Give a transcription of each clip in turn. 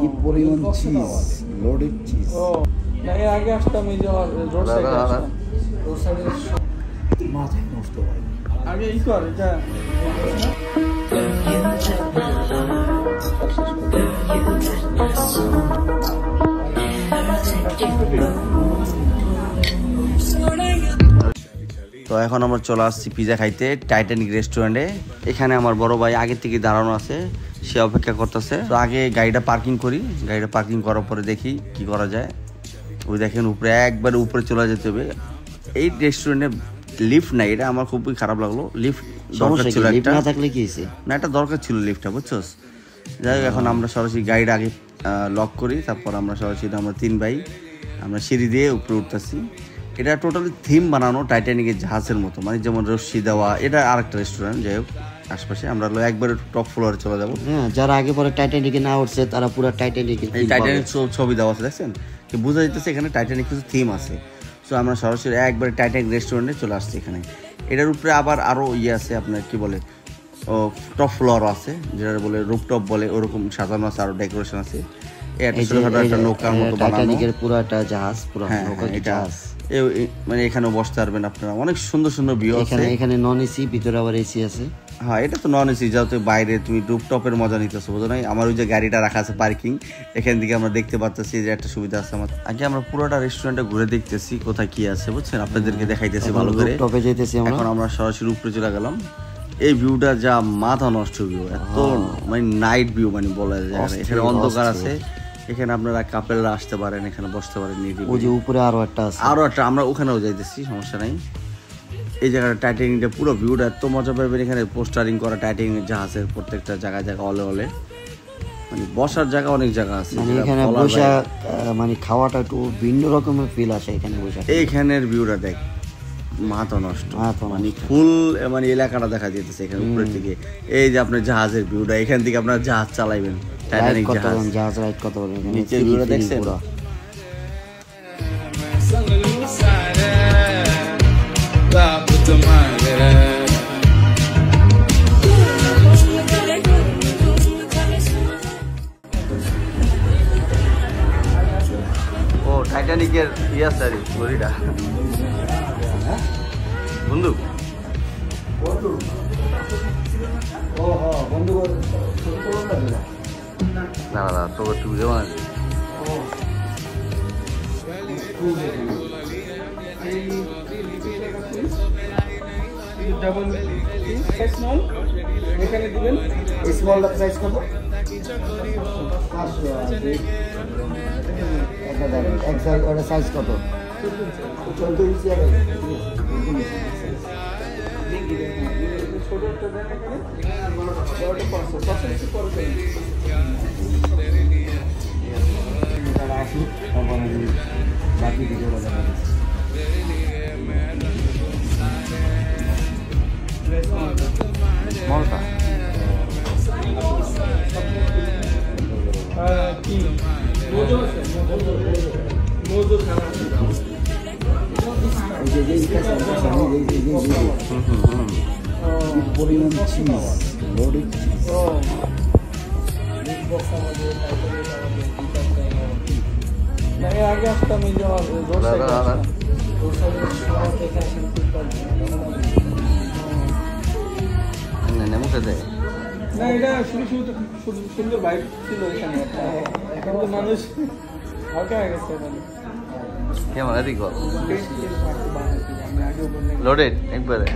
কি পরিমাণ cheese, loaded cheese. না এর আগে আসতাম এই যে রোড সাইডে আসতাম, রোড সাইডে মাথায় নষ্ট হয় আগে ই কর এটা তো এখন আমরা চলে আসছি পিজা খাইতে টাইটানিক রেস্টুরেন্টে। এখানে আমার বড় ভাই আগে থেকে দাঁড়ানো আছে, সে অপেক্ষা করতেছে। তো আগে গাড়িটা পার্কিং করি, গাড়িটা পার্কিং করার পরে দেখি কি করা যায়। ওই দেখেন উপরে একবারে উপরে চলে যেতে হবে। এই রেস্টুরেন্টে লিফট নাই, এটা আমার খুবই খারাপ লাগলো। লিফট দরকার ছিল, একটা না থাকলে কি হয়েছে না, এটা দরকার ছিল লিফটটা, বুঝছস। যাই হোক এখন আমরা সরাসরি গাড়িটা আগে লক করি, তারপর আমরা সরাসরি আমরা 3 ভাই আমরা সিঁড়ি দিয়ে উপরে উঠতেছি। এটা টোটালি থিম বানানো টাইটানিকের জাহাজের মতো, মানে যেমন রশ্মি দেওয়া। এটা আরেকটা রেস্টুরেন্ট, যাই হোক আশপাশে আমরা একবারে টপ ফ্লোরে চলে যাবো। হ্যাঁ, যারা আগে পরে টাইটানিকে না উঠছে তারা পুরো টাইটানিকে এই টাইটানিক ছবি দেওয়া আছে, দেখছেন কি বোঝা যাইতেছে এখানে টাইটানিক কিছু থিম আছে। সো আমরা সরাসরি একবারে টাইটানিক রেস্টুরেন্টে চলে আসছি। এখানে এটার উপরে আবার আরও ইয়ে আছে, আপনার কি বলে টপ ফ্লোর আছে, যেটা বলে রুপটপ বলে, ওরকম সাজানো আছে, আরও ডেকোরেশন আছে। একটা নৌকার মতো টাইটানিকের পুরো একটা জাহাজ, পুরো নৌকা জাহাজ। মানে এখানে বসতে পারবেন আপনারা, অনেক সুন্দর সুন্দর ভিউ আছে। এখানে নন এসি, ভিতরে আবার এসি আছে। হ্যাঁ, এটা তো নন এসি, যাতে বাইরে তুমি রুপটপের মজা নিতেছো, বুঝো নাই? আমার ওই যে গাড়িটা রাখা আছে পার্কিং, এখান থেকে আমরা দেখতে পাচ্ছি যে একটা সুবিধা আছে আমার। আগে আমরা পুরোটা রেস্টুরেন্টে ঘুরে দেখতেছি কোথায় কি আছে, বুঝছেন, আপনাদেরকে দেখাইতেছি ভালো করে। রুপটপে যাইতেছি আমরা। এখন আমরা সরাসরি উপরে চলে গেলাম। এই ভিউটা যা মাথা নষ্ট ভিউ, এত মানে নাইট ভিউ, মানে বলা যায়। এখানে অন্ধকার আছে, এখানে আপনারা কাপেলরা আসতে পারেন, এখানে বসতে পারেন। ওই যে উপরে আরো একটা আছে, আমরা ওখানেও যাইতেছি, সমস্যা নাই। এই জায়গাটা টাইটানিকটা পুরো ভিউটা এত মজা পাবেন। এখানে পোস্টারিং করা টাইটানিক জাহাজের প্রত্যেকটা জায়গায় অলে অলে, মানে বসার জায়গা অনেক জায়গা আছে। মানে এখানে বসা মানে খাওয়াটা একটু ভিন্ন রকমের ফিল আসে এখানে বসে। এইখানের ভিউটা দেখ, মাথা নষ্ট, মানে ফুল মানে এলাকাটা দেখা যেতেছে এখানে উপরের থেকে। এই যে আপনার জাহাজের ভিউটা, এখান থেকে আপনার জাহাজ চালাইবেন, টাইটানিক জাহাজ রাইড করতে পারবেন। নিচের ভিউটা দেখছেন? ও টাইটানিকের ইয়াস আর ঘড়িটা বন্ধু না না তো একটু বুঝে মানে ডাবল স্মল এখানে দিবেন। স্মলটা সাইজ কত? 500 ওটা সাইজ কত? 14 ইঞ্চি আর ছোটটা দেন এখানে, বড়টা 500 ইঞ্চি পরে দেন। এটা আসুক, তারপর আমি বাকি ভিডিওটা দেখাবো। স্মলটা কি মোজো আছে, মোজো খারাপ পরিমাণ চিজ, লোডেড চিজ। না এর আগে আসতাম এই যে রোড সাইডে আসতাম, রোড সাইডে নেমুতে দেয় না। এটা শুরুতে সুন্দর ভাইব ছিল এখানে, এখন তো মানুষ হালকা হয়ে গেছে। কেমন এদিক লোডেড একবারে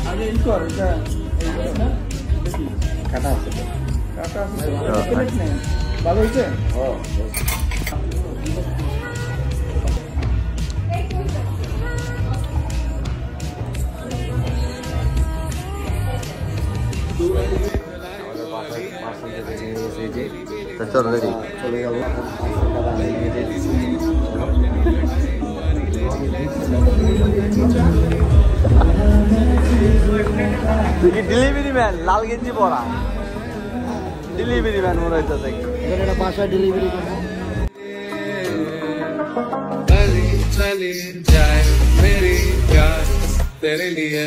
আগে ই কর, এটা কাটা আছে, কাটা আছে, ভালো হয়েছে। চলো রেডি চলে যাবো। তুই কি ডেলিভারি ম্যান? লাল গেঞ্জি পরা ডেলিভারি ম্যান মনে হইতেছে। এটা বাসা ডেলিভারি করবো। चली जाए मेरी प्यार तेरे लिए